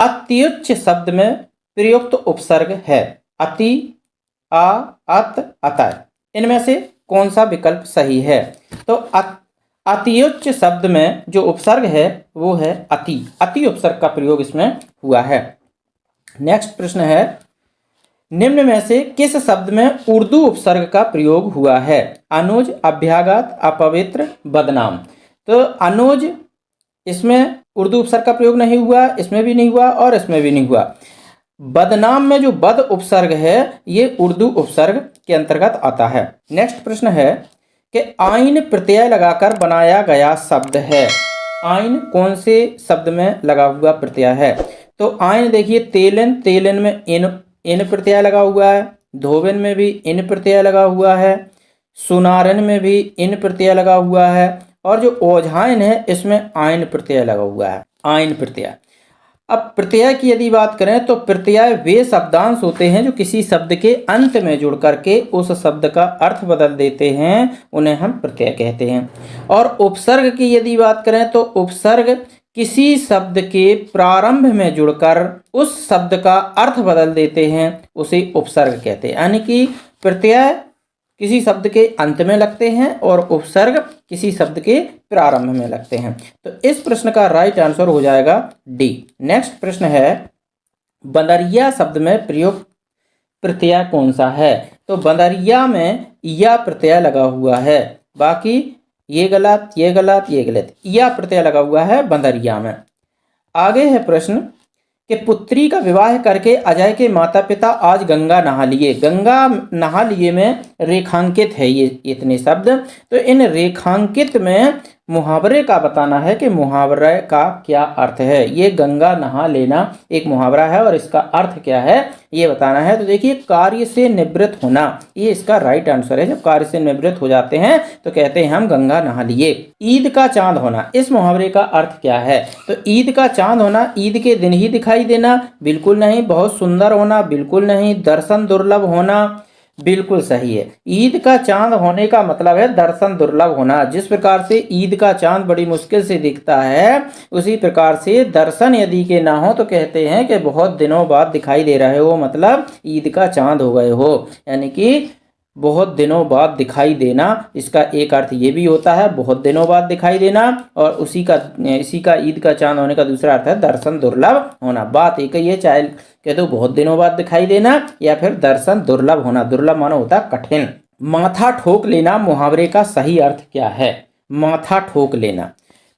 अत्युच्च शब्द में प्रयुक्त उपसर्ग है? अति, आ, अत, अतः। इनमें से कौन सा विकल्प सही है? तो अत्युच्च शब्द में जो उपसर्ग है वो है अति। अति उपसर्ग का प्रयोग इसमें हुआ है। नेक्स्ट प्रश्न है, निम्न में से किस शब्द में उर्दू उपसर्ग का प्रयोग हुआ है? अनुज, अभ्यागत, अपवित्र, बदनाम। तो अनुज, इसमें उर्दू उपसर्ग का प्रयोग नहीं हुआ, इसमें भी नहीं हुआ और इसमें भी नहीं हुआ। बदनाम में जो बद उपसर्ग है ये उर्दू उपसर्ग के अंतर्गत आता है। नेक्स्ट प्रश्न है कि आइन प्रत्यय लगाकर बनाया गया शब्द है। आइन कौन से शब्द में लगा हुआ प्रत्यय है? तो आइन देखिए, तेलन, तेलन में इन प्रत्यय लगा हुआ है। धोबन में भी इन प्रत्यय लगा हुआ है। सुनारन में भी इन प्रत्यय लगा हुआ है। और जो ओझाइन है इसमें आइन प्रत्यय लगा हुआ है। आइन प्रत्यय। अब प्रत्यय की यदि बात करें तो प्रत्यय वे शब्दांश होते हैं जो किसी शब्द के अंत में जुड़ करके उस शब्द का अर्थ बदल देते हैं, उन्हें हम प्रत्यय कहते हैं। और उपसर्ग की यदि बात करें तो उपसर्ग किसी शब्द के प्रारंभ में जुड़कर उस शब्द का अर्थ बदल देते हैं, उसे उपसर्ग कहते हैं। यानी कि प्रत्यय किसी शब्द के अंत में लगते हैं और उपसर्ग किसी शब्द के प्रारंभ में लगते हैं। तो इस प्रश्न का राइट आंसर हो जाएगा डी। नेक्स्ट प्रश्न है, बंदरिया शब्द में प्रयुक्त प्रत्यय कौन सा है? तो बंदरिया में या प्रत्यय लगा हुआ है, बाकी ये गलत, ये गलत, ये गलत। या प्रत्यय लगा हुआ है बंदरिया में। आगे है प्रश्न कि पुत्री का विवाह करके अजय के माता पिता आज गंगा नहा लिए। गंगा नहा लिए में रेखांकित है ये इतने शब्द। तो इन रेखांकित में मुहावरे का बताना है कि मुहावरे का क्या अर्थ है। ये गंगा नहा लेना एक मुहावरा है और इसका अर्थ क्या है ये बताना है। तो देखिए, कार्य से निवृत्त होना, ये इसका राइट आंसर है। जब कार्य से निवृत्त हो जाते हैं तो कहते हैं हम गंगा नहा लिए। ईद का चांद होना, इस मुहावरे का अर्थ क्या है? तो ईद का चांद होना, ईद के दिन ही दिखाई देना, बिल्कुल नहीं। बहुत सुंदर होना, बिल्कुल नहीं। दर्शन दुर्लभ होना, बिल्कुल सही है। ईद का चांद होने का मतलब है दर्शन दुर्लभ होना। जिस प्रकार से ईद का चांद बड़ी मुश्किल से दिखता है, उसी प्रकार से दर्शन यदि के ना हो तो कहते हैं कि बहुत दिनों बाद दिखाई दे रहे हो, मतलब ईद का चांद हो गए हो। यानी कि बहुत दिनों बाद दिखाई देना, इसका एक अर्थ ये भी होता है बहुत दिनों बाद दिखाई देना, और इसी का ईद का चांद होने का दूसरा अर्थ है दर्शन दुर्लभ होना। बात एक ही है, चाहे कह दो बहुत दिनों बाद दिखाई देना या फिर दर्शन दुर्लभ होना। दुर्लभ मानो होता कठिन। माथा ठोक लेना मुहावरे का सही अर्थ क्या है? माथा ठोक लेना,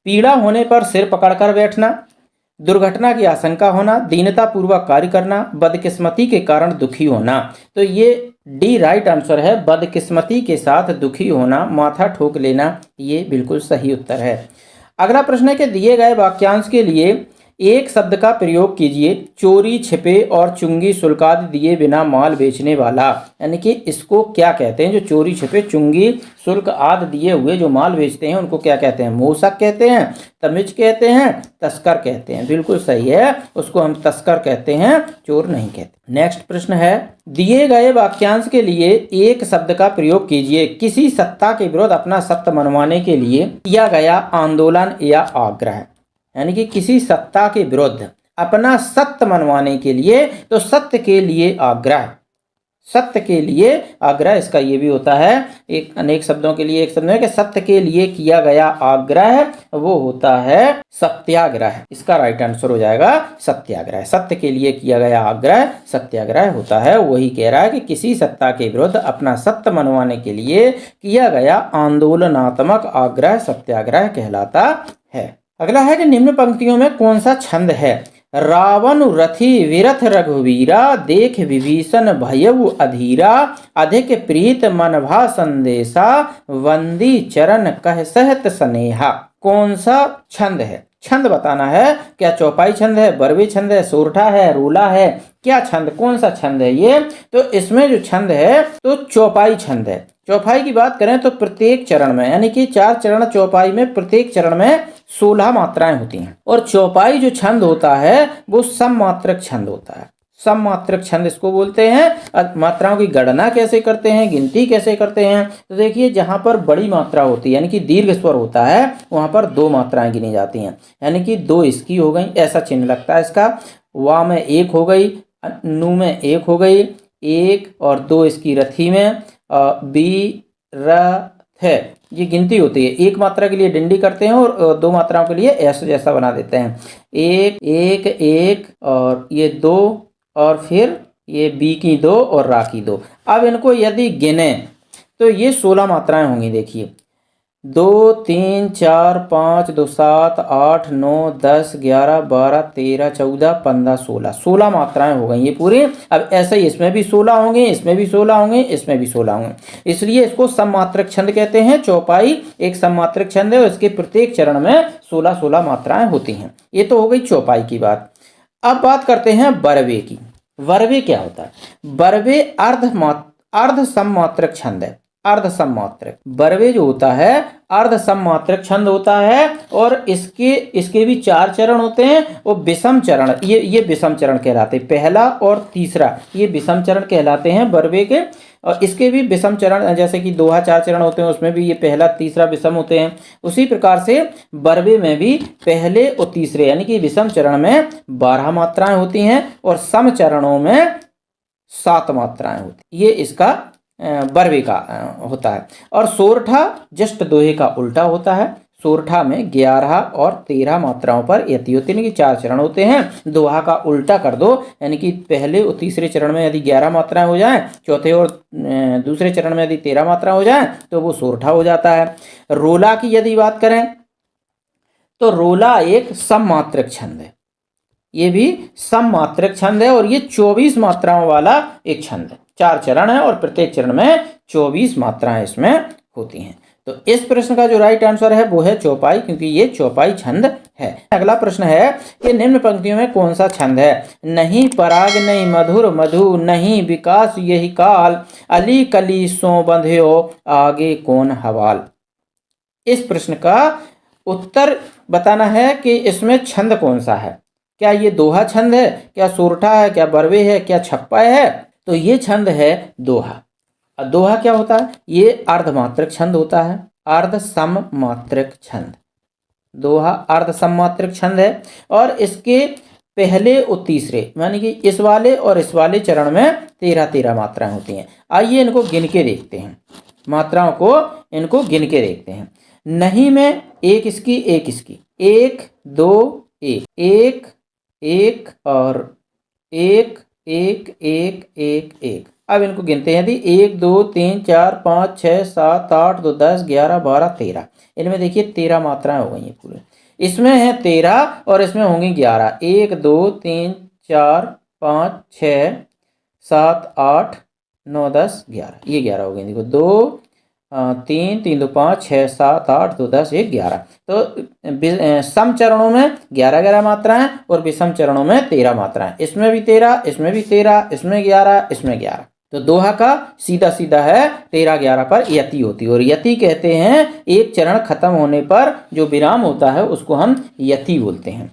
पीड़ा होने पर सिर पकड़कर बैठना, दुर्घटना की आशंका होना, दीनता पूर्वक कार्य करना, बदकिस्मती के कारण दुखी होना। तो ये डी राइट आंसर है। बदकिस्मती के साथ दुखी होना, माथा ठोक लेना, ये बिल्कुल सही उत्तर है। अगला प्रश्न है कि दिए गए वाक्यांश के लिए एक शब्द का प्रयोग कीजिए। चोरी, छिपे और चुंगी शुल्क आदि दिए बिना माल बेचने वाला। यानी कि इसको क्या कहते हैं? जो चोरी, छिपे, चुंगी शुल्क आदि दिए हुए जो माल बेचते हैं उनको क्या कहते हैं? मूसक कहते हैं, तमिज कहते हैं, तस्कर कहते हैं। बिल्कुल सही है, उसको हम तस्कर कहते हैं, चोर नहीं कहते। नेक्स्ट प्रश्न है, दिए गए वाक्यांश के लिए एक शब्द का प्रयोग कीजिए। किसी सत्ता के विरुद्ध अपना सत्य मनवाने के लिए किया गया आंदोलन या आग्रह। यानी कि किसी सत्ता के विरुद्ध अपना सत्य मनवाने के लिए, तो सत्य के लिए आग्रह, सत्य के लिए आग्रह, इसका ये भी होता है। एक अनेक शब्दों के लिए एक शब्द है कि सत्य के लिए किया गया आग्रह, वो होता है सत्याग्रह। इसका राइट आंसर हो जाएगा सत्याग्रह। सत्य के लिए किया गया आग्रह सत्याग्रह होता है। वही कह रहा है कि किसी सत्ता के विरुद्ध अपना सत्य मनवाने के लिए किया गया आंदोलनात्मक आग्रह सत्याग्रह कहलाता है। अगला है कि निम्न पंक्तियों में कौन सा छंद है? रावण रथी विरथ रघुवीरा, देख विभीषण भयउ अधीरा, अधिक प्रीत मनभा संदेशा, वंदी चरण कह सहत स्नेहा। कौन सा छंद है? छंद बताना है। क्या चौपाई छंद है, बरवी छंद है, सोरठा है, रूला है? क्या छंद, कौन सा छंद है ये? तो इसमें जो छंद है तो चौपाई छंद है। चौपाई की बात करें तो प्रत्येक चरण में, यानी कि 4 चरण चौपाई में, प्रत्येक चरण में 16 मात्राएं होती हैं। और चौपाई जो छंद होता है वो सममात्रक छंद होता है। सममात्रक छंद इसको बोलते हैं। मात्राओं की गणना कैसे करते हैं, गिनती कैसे करते हैं, तो देखिए जहां पर बड़ी मात्रा होती है यानी कि दीर्घ स्वर होता है वहां पर 2 मात्राएं गिनी जाती हैं, यानी कि 2 इसकी हो गई, ऐसा चिन्ह लगता है इसका। वा में 1 हो गई, नु में 1 हो गई, 1 और 2 इसकी रथी में, बी रथ है, ये गिनती होती है। एक मात्रा के लिए डंडी करते हैं और 2 मात्राओं के लिए ऐसा जैसा बना देते हैं, 1 1 1 और ये 2 और फिर ये बी की 2 और रा की 2। अब इनको यदि गिने तो ये 16 मात्राएं होंगी। देखिए 2 3 4 5 2 7 8 9 10 11 12 13 14 15 16 मात्राएं हो गई ये पूरी। अब ऐसे ही इसमें भी 16 होंगे, इसमें भी 16 होंगे, इसमें भी 16 होंगे, इसलिए इसको सममात्रक छंद कहते हैं। चौपाई एक सममात्रक छंद है और इसके प्रत्येक चरण में 16 मात्राएं होती हैं। ये तो हो गई चौपाई की बात। अब बात करते हैं बरवे की। बरवे क्या होता है? बरवे अर्ध सममात्रक छंद है। अर्ध सममात्रक बरवे जो होता है अर्ध सममात्रक छंद होता है और इसके भी 4 चरण होते हैं और विषम चरण, ये विषम चरण कहलाते हैं। पहला और तीसरा ये विषम चरण कहलाते हैं बरवे के। और इसके भी विषम चरण, जैसे कि दोहा 4 चरण होते हैं उसमें भी ये पहला तीसरा विषम होते हैं, उसी प्रकार से बरवे में भी पहले और तीसरे यानी कि विषम चरण में 12 मात्राएं होती हैं और सम चरणों में 7 मात्राएं होती। ये इसका बरवे का होता है। और सोरठा जस्ट दोहे का उल्टा होता है। सोरठा में 11 और 13 मात्राओं पर यति होती है, यानी कि 4 चरण होते हैं। दोहा का उल्टा कर दो, यानी कि पहले और तीसरे चरण में यदि 11 मात्राएं हो जाएं, चौथे और दूसरे चरण में यदि 13 मात्रा हो जाएं तो वो सोरठा हो जाता है। रोला की यदि बात करें तो रोला एक सममात्रक छंद है। ये भी सममात्रक छंद है और ये 24 मात्राओं वाला एक छंद है। 4 चरण है और प्रत्येक चरण में 24 मात्राएं इसमें होती हैं। तो इस प्रश्न का जो राइट आंसर है वो है चौपाई, क्योंकि ये चौपाई छंद है। अगला प्रश्न है कि निम्न पंक्तियों में कौन सा छंद है? नहीं पराग नहीं मधुर मधु, नहीं विकास यही काल, अली कली सो बंध्यो आगे कौन हवाल। इस प्रश्न का उत्तर बताना है कि इसमें छंद कौन सा है। क्या ये दोहा छंद है, क्या सोरठा है, क्या बरवे है, क्या छप्पा है? तो ये छंद है दोहा। दोहा क्या होता है? ये अर्धमात्रक छंद होता है, अर्ध सममात्रक छंद। दोहा अर्ध सममात्रक छंद है और इसके पहले और तीसरे यानी कि इस वाले और इस वाले चरण में 13 मात्राएं होती हैं। आइए इनको गिन के देखते हैं, मात्राओं को इनको गिन के देखते हैं। नहीं में एक इसकी 1 2 1 1 1 और 1 1 1 1 1। अब इनको गिनते हैं यदि 1 2 3 4 5 6 7 8 2 10 11 12 13। इनमें देखिए 13 मात्राएं हो गई हैं पूरे। इसमें है 13 और इसमें होंगी 11। 1 2 3 4 5 6 7 8 9 10 11, ये 11 हो गई। देखो 2 3 3 2 5 6 7 8 2 10 1 11। तो सम चरणों में 11 मात्राएं और विषम चरणों में 13 मात्राएं। इसमें भी 13, इसमें भी 13, इसमें 11, इसमें 11। तो दोहा का सीधा सीधा है 13 11 पर यति होती है और यति कहते हैं एक चरण खत्म होने पर जो विराम होता है उसको हम यति बोलते हैं।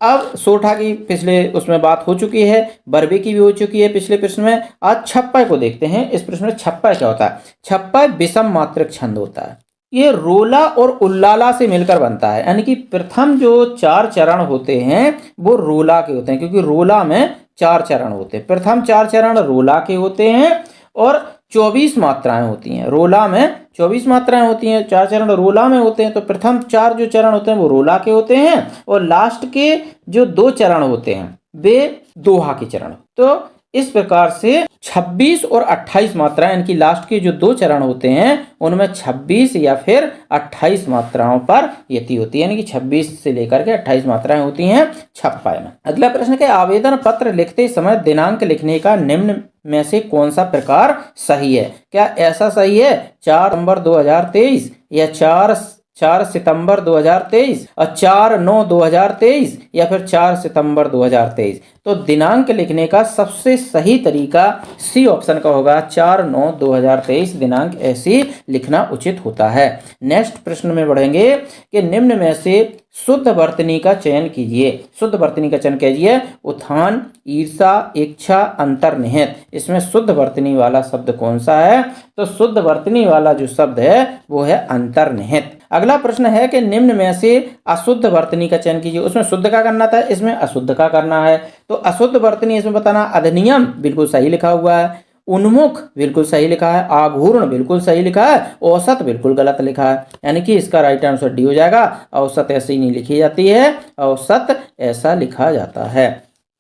अब सोरठा की पिछले उसमें बात हो चुकी है, बरवे की भी हो चुकी है पिछले प्रश्न में। आज छप्पा को देखते हैं। इस प्रश्न में छप्पा क्या होता है? छप्पा विषम मात्रक छंद होता है। ये रोला और उल्लाला से मिलकर बनता है, यानी कि प्रथम जो 4 चरण होते हैं वो रोला के होते हैं, क्योंकि रोला में 4 चरण होते हैं। प्रथम 4 चरण रोला के होते हैं और 24 मात्राएं होती हैं। रोला में 24 मात्राएं होती हैं, 4 चरण रोला में होते हैं। तो प्रथम 4 जो चरण होते हैं वो रोला के होते हैं और लास्ट के जो 2 चरण होते हैं वे दोहा के चरण। तो इस प्रकार से 26 और 28 मात्राएं, इनकी लास्ट के जो 2 चरण होते हैं उनमें 26 या फिर 28 मात्राओं पर यति होती है, यानी कि 26 से लेकर के 28 मात्राएं होती हैं छप्पा में। अगला प्रश्न के आवेदन पत्र लिखते समय दिनांक लिखने का निम्न में से कौन सा प्रकार सही है? क्या ऐसा सही है 4 नवंबर 2023 या 4 सितंबर 2023 और 4/9/2023 या फिर 4 सितंबर 2023? तो दिनांक लिखने का सबसे सही तरीका सी ऑप्शन का होगा, 4/9/2023 दिनांक ऐसी लिखना उचित होता है। नेक्स्ट प्रश्न में बढ़ेंगे कि निम्न में से शुद्ध वर्तनी का चयन कीजिए। शुद्ध वर्तनी का चयन कीजिए। उत्थान, ईर्षा, इच्छा, अंतर्निहित, इसमें शुद्ध वर्तनी वाला शब्द कौन सा है? तो शुद्ध वर्तनी वाला जो शब्द है वो है अंतर्निहित। अगला प्रश्न है कि निम्न में से अशुद्ध वर्तनी का चयन कीजिए। उसमें शुद्ध का करना था, इसमें अशुद्ध का करना है। तो अशुद्ध वर्तनी इसमें बताना, अधिनियम बिल्कुल सही लिखा हुआ है, उन्मुख बिल्कुल सही लिखा है, आघूर्ण बिल्कुल सही लिखा है, औसत बिल्कुल गलत लिखा है। यानी कि इसका राइट आंसर डी हो जाएगा। औसत ऐसे ही नहीं लिखी जाती है, औसत ऐसा लिखा जाता है।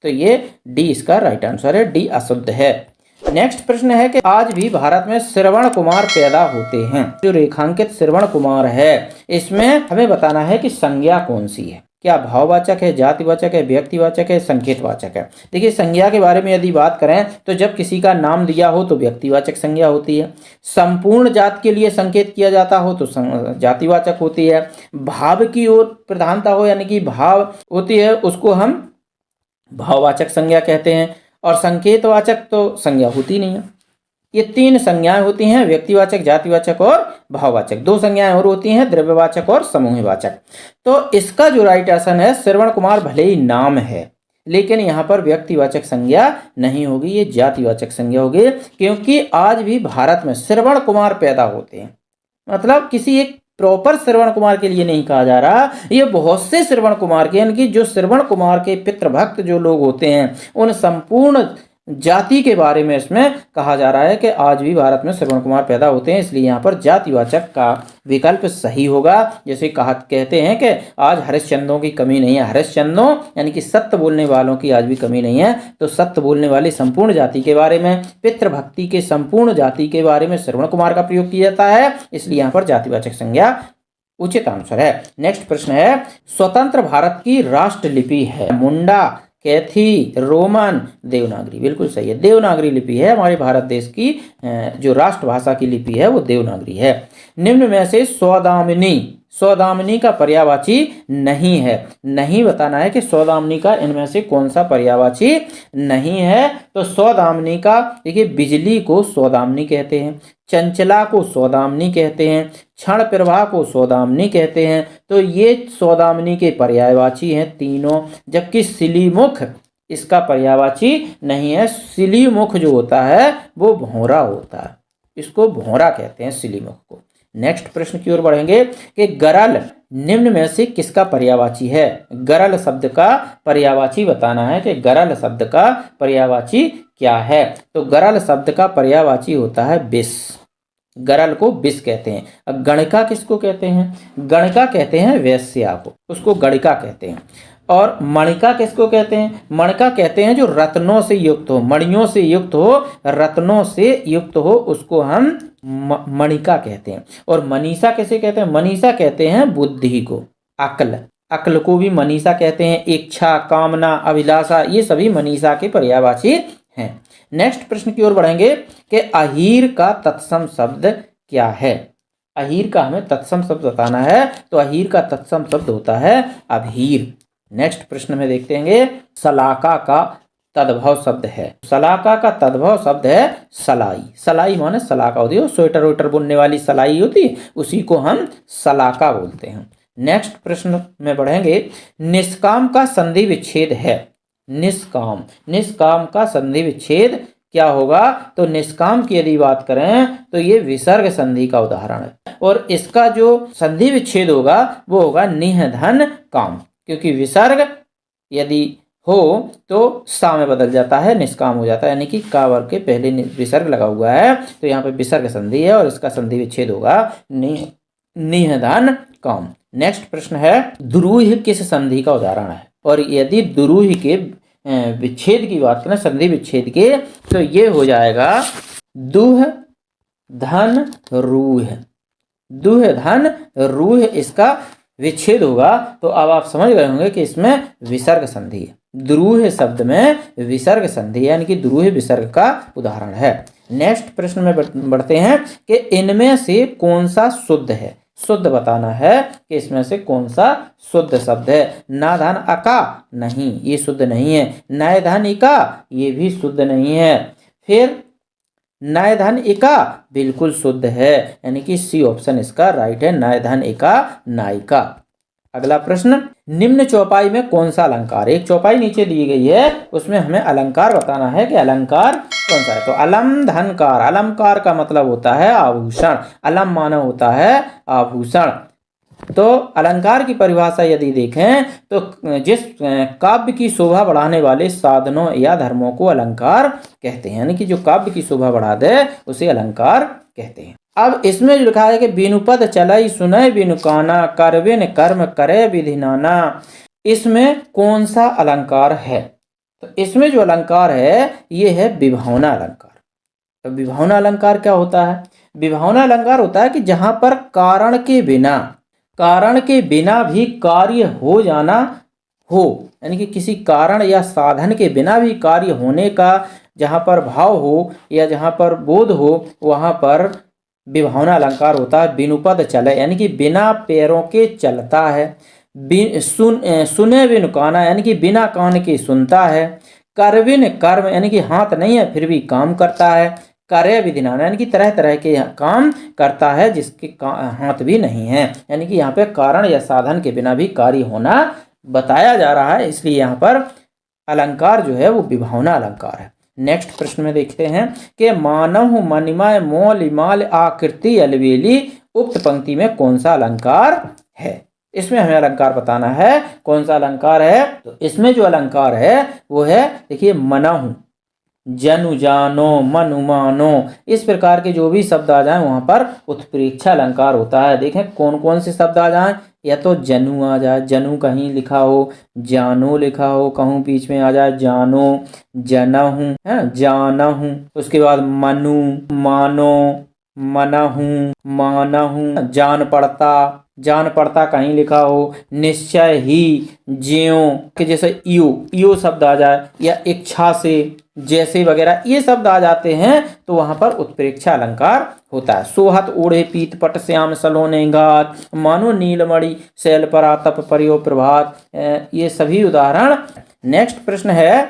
तो ये डी इसका राइट आंसर है, डी अशुद्ध है। नेक्स्ट प्रश्न है कि आज भी भारत में श्रवण कुमार पैदा होते हैं। जो रेखांकित श्रवण कुमार है इसमें हमें बताना है कि संज्ञा कौन सी है। क्या भाववाचक है, जातिवाचक है, व्यक्तिवाचक है, संकेतवाचक है? देखिए, संज्ञा के बारे में यदि बात करें तो जब किसी का नाम दिया हो तो व्यक्तिवाचक संज्ञा होती है। संपूर्ण जात के लिए संकेत किया जाता हो तो जातिवाचक होती है। भाव की ओर प्रधानता हो यानी कि भाव होती है, उसको हम भाववाचक संज्ञा कहते हैं। और संकेतवाचक तो संज्ञा होती नहीं है। ये तीन संज्ञाएं होती हैं, व्यक्तिवाचक, जातिवाचक और भाववाचक। दो संज्ञाएं और होती हैं, द्रव्यवाचक और समूहवाचक। तो इसका जो राइट आंसर है, श्रवण कुमार भले ही नाम है लेकिन यहाँ पर व्यक्तिवाचक संज्ञा नहीं होगी, ये जातिवाचक संज्ञा होगी। क्योंकि आज भी भारत में श्रवण कुमार पैदा होते हैं, मतलब किसी एक प्रॉपर श्रवण कुमार के लिए नहीं कहा जा रहा, ये बहुत से श्रवण कुमार के, यानी कि जो श्रवण कुमार के पितृभक्त जो लोग होते हैं उन संपूर्ण जाति के बारे में इसमें कहा जा रहा है कि आज भी भारत में श्रवण कुमार पैदा होते हैं। इसलिए यहाँ पर जातिवाचक का विकल्प सही होगा। जैसे कहते हैं कि आज हरिश्चंद्रों की कमी नहीं है। हरिश्चंद्रों यानी कि सत्य बोलने वालों की आज भी कमी नहीं है। तो सत्य बोलने वाली संपूर्ण जाति के बारे में, पितृभक्ति के संपूर्ण जाति के बारे में श्रवण कुमार का प्रयोग किया जाता है। इसलिए यहाँ पर जातिवाचक संज्ञा उचित आंसर है। नेक्स्ट प्रश्न है, स्वतंत्र भारत की राष्ट्रलिपि है। मुंडा, कैथी, रोमन, देवनागरी। बिल्कुल सही है, देवनागरी लिपि है हमारे भारत देश की जो राष्ट्रभाषा की लिपि है वो देवनागरी है। निम्न में से सौदामिनी, सौदामिनी का पर्यायवाची नहीं है। नहीं बताना है कि सौदामिनी का इनमें से कौन सा पर्यायवाची नहीं है। तो सौदामिनी का, देखिए, बिजली को सौदामिनी कहते हैं, चंचला को सौदामिनी कहते हैं, क्षण प्रभा को सौदामिनी कहते हैं। तो ये सौदामिनी के पर्यायवाची हैं तीनों। जबकि सिलीमुख इसका पर्यायवाची नहीं है। सिलीमुख जो होता है वो भौरा होता है, इसको भौरा कहते हैं सिलीमुख को। नेक्स्ट प्रश्न की ओर बढ़ेंगे कि गरल निम्न में से किसका पर्यायवाची है। गरल शब्द का पर्यायवाची बताना है कि गरल शब्द का पर्यायवाची क्या है। तो गरल शब्द का पर्यायवाची होता है विष। गरल को विष कहते हैं। अब गणिका किसको कहते हैं? गणिका कहते हैं वेश्या को, उसको गणिका कहते हैं। और मणिका किसको कहते हैं? मणिका कहते हैं जो रत्नों से युक्त हो, मणियों से युक्त हो, रत्नों से युक्त हो, उसको हम मणिका कहते हैं। और मनीषा किसे कहते हैं? मनीषा कहते हैं बुद्धि को, अक्ल। अक्ल को भी मनीषा कहते हैं। इच्छा, कामना, अभिलाषा, ये सभी मनीषा के पर्यायवाची हैं। नेक्स्ट प्रश्न की ओर बढ़ेंगे कि अहीर का तत्सम शब्द क्या है। अहीर का हमें तत्सम शब्द बताना है। तो अहीर का तत्सम शब्द होता है अभीर। नेक्स्ट प्रश्न में देखते हैं, सलाका का तद्भव शब्द है। सलाका का तद्भव शब्द है सलाई। सलाई माने सलाका होती है, स्वेटर वेटर बुनने वाली सलाई होती है, उसी को हम सलाका बोलते हैं। नेक्स्ट प्रश्न में बढ़ेंगे, निष्काम का संधि विच्छेद है। निष्काम, निष्काम का संधि विच्छेद क्या होगा? तो निष्काम की यदि बात करें तो ये विसर्ग संधि का उदाहरण है। और इसका जो संधि विच्छेद होगा वो होगा निह धन काम, क्योंकि विसर्ग यदि हो तो सा में बदल जाता है, निष्काम हो जाता है। यानी कि का वर्ग के पहले विसर्ग लगा हुआ है तो यहाँ पे विसर्ग संधि है और इसका संधि विच्छेद होगा निह धन काम। नेक्स्ट प्रश्न है, दुरूह किस संधि का उदाहरण है? और यदि दुरूह के विच्छेद की बात करें, संधि विच्छेद के, तो ये हो जाएगा दुह धन रूह। दुह धन रूह इसका विच्छेद होगा। तो अब आप समझ गए होंगे कि इसमें विसर्ग संधि है। दुरूह शब्द में विसर्ग संधि है, यानी कि दुरूह विसर्ग का उदाहरण है। नेक्स्ट प्रश्न में बढ़ते हैं कि इनमें से कौन सा शुद्ध है। शुद्ध बताना है कि इसमें से कौन सा शुद्ध शब्द है। नाधान अका, नहीं, ये शुद्ध नहीं है। नयधन इका, ये भी शुद्ध नहीं है। फिर नयधन इका बिल्कुल शुद्ध है, यानी कि सी ऑप्शन इसका राइट है, नयधन इका नायिका। अगला प्रश्न, निम्न चौपाई में कौन सा अलंकार, एक चौपाई नीचे दी गई है, उसमें हमें अलंकार बताना है कि अलंकार कौन सा है। तो अलम धनकार, अलंकार का मतलब होता है आभूषण, अलम माना होता है आभूषण। तो अलंकार की परिभाषा यदि देखें तो जिस काव्य की शोभा बढ़ाने वाले साधनों या धर्मों को अलंकार कहते हैं, यानी कि जो काव्य की शोभा बढ़ा दे उसे अलंकार कहते हैं। अब इसमें जो लिखा है कि बिनुपद चलई सुनय बिनु काना, करबिन कर्म करे विधि नाना, इसमें कौन सा अलंकार है? तो इसमें जो अलंकार है ये है विभावना अलंकार। तो विभावना अलंकार क्या होता है? विभावना अलंकार होता है कि जहां पर कारण के बिना भी कार्य हो जाना हो, यानी कि किसी कारण या साधन के बिना भी कार्य होने का जहां पर भाव हो या जहां पर बोध हो, वहां पर विभावना अलंकार होता है। बिनुपद चले, यानी कि बिना पैरों के चलता है। सुने बिनु काना, यानी कि बिना कान के सुनता है। करबिन कर्म, यानी कि हाथ नहीं है फिर भी काम करता है। कार्य विधि नाना, यानी कि तरह तरह के काम करता है जिसके हाथ भी नहीं है, यानी कि यहाँ पे कारण या साधन के बिना भी कार्य होना बताया जा रहा है, इसलिए यहाँ पर अलंकार जो है वो विभावना अलंकार है। नेक्स्ट प्रश्न में देखते हैं कि मानव मणिमय मौलिमाल आकृति अलवेली, उक्त पंक्ति में कौन सा अलंकार है? इसमें हमें अलंकार बताना है कौन सा अलंकार है। तो इसमें जो अलंकार है वो है, देखिए, मनहु, जनु जानो, मनु मानो, इस प्रकार के जो भी शब्द आ जाए वहां पर उत्प्रेक्षा अलंकार होता है। देखें कौन कौन से शब्द आ जाए, या तो जनु आ जाए, जनु कहीं लिखा हो, जानो लिखा हो, कहूँ बीच में आ जाए जानो, जनहु है, जानहु, उसके बाद मनु, मानो, मनहु, मानहु, जान पड़ता कहीं लिखा हो, निश्चय ही, ज्यों के जैसे इयो शब्द आ जाए, या इच्छा से, जैसे वगैरह ये शब्द आ जाते हैं तो वहां पर उत्प्रेक्षा अलंकार होता है। सोहत ओढ़े पीत पट श्याम सलोने घात, मानो नीलमणि शैल पर आतप परियो प्रभात, ये सभी उदाहरण। नेक्स्ट प्रश्न है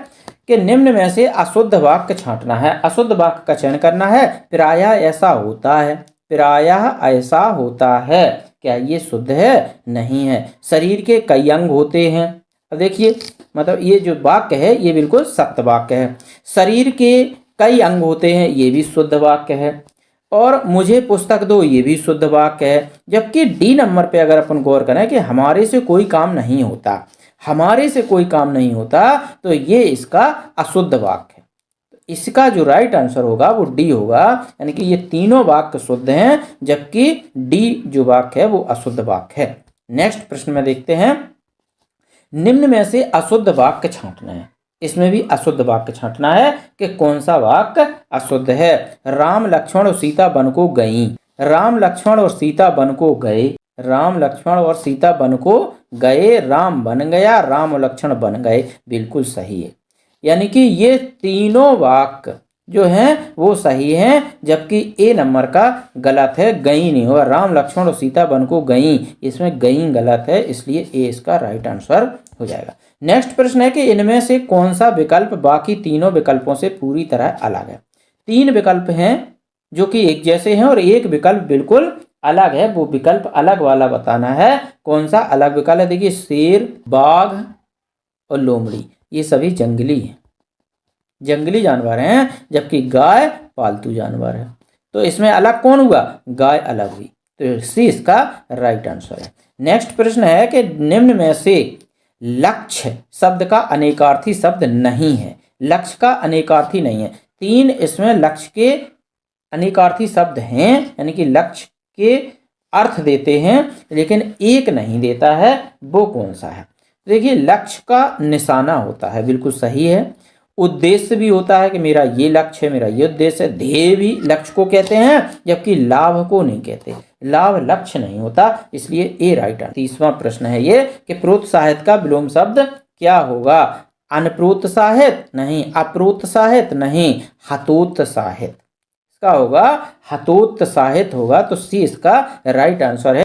कि निम्न में से अशुद्ध वाक्य छांटना है, अशुद्ध वाक्य का चयन करना है। प्रायः ऐसा होता है, प्रायः ऐसा होता है, क्या ये शुद्ध है? नहीं है। शरीर के कई अंग होते हैं, अब देखिए, मतलब ये जो वाक्य है ये बिल्कुल सत्य वाक्य है। शरीर के कई अंग होते हैं, ये भी शुद्ध वाक्य है। और मुझे पुस्तक दो, ये भी शुद्ध वाक्य है। जबकि डी नंबर पे अगर अपन गौर करें कि हमारे से कोई काम नहीं होता, हमारे से कोई काम नहीं होता, तो ये इसका अशुद्ध वाक्य है। इसका जो राइट आंसर होगा वो डी होगा, यानी कि ये तीनों वाक्य शुद्ध हैं, जबकि डी जो वाक्य है वो अशुद्ध वाक्य है। नेक्स्ट प्रश्न में देखते हैं, निम्न में से अशुद्ध वाक्य छांटना है। इसमें भी अशुद्ध वाक्य छांटना है कि कौन सा वाक्य अशुद्ध है। राम लक्ष्मण और सीता वन को गई, राम लक्ष्मण और सीता वन को गए, राम लक्ष्मण और सीता वन को गए, राम बन गया, राम और लक्ष्मण बन गए, बिल्कुल सही है। यानी कि ये तीनों वाक्य जो हैं वो सही हैं, जबकि ए नंबर का गलत है, गई नहीं होगा। राम लक्ष्मण और सीता वन को गई, इसमें गई गलत है, इसलिए ए इसका राइट आंसर हो जाएगा। नेक्स्ट प्रश्न है कि इनमें से कौन सा विकल्प बाकी तीनों विकल्पों से पूरी तरह अलग है। तीन विकल्प हैं जो कि एक जैसे हैं और एक विकल्प बिल्कुल अलग है, वो विकल्प अलग वाला बताना है। कौन सा अलग विकल्प है? देखिए, शेर, बाघ और लोमड़ी, ये सभी जंगली हैं, जंगली जानवर हैं, जबकि गाय पालतू जानवर है। तो इसमें अलग कौन हुआ? गाय अलग हुई, तो सी इसका राइट आंसर है। नेक्स्ट प्रश्न है कि निम्न में से लक्ष्य शब्द का अनेकार्थी शब्द नहीं है, लक्ष्य का अनेकार्थी नहीं है। तीन इसमें लक्ष्य के अनेकार्थी शब्द हैं, यानी कि लक्ष्य के अर्थ देते हैं, लेकिन एक नहीं देता है, वो कौन सा है? देखिए, लक्ष्य का निशाना होता है, बिल्कुल सही है। उद्देश्य भी होता है कि मेरा ये लक्ष्य है, मेरा ये उद्देश्य है। ध्येय भी लक्ष्य को कहते हैं, जबकि लाभ को नहीं कहते, लाभ लक्ष्य नहीं होता, इसलिए ए राइट आंसर। तीसवां प्रश्न है ये कि प्रोत्साहित का विलोम शब्द क्या होगा? अनप्रोत्साहित नहीं, अप्रोत्साहित नहीं, हतोत्साहित। इसका होगा हतोत्साहित होगा, तो सी इसका राइट आंसर है।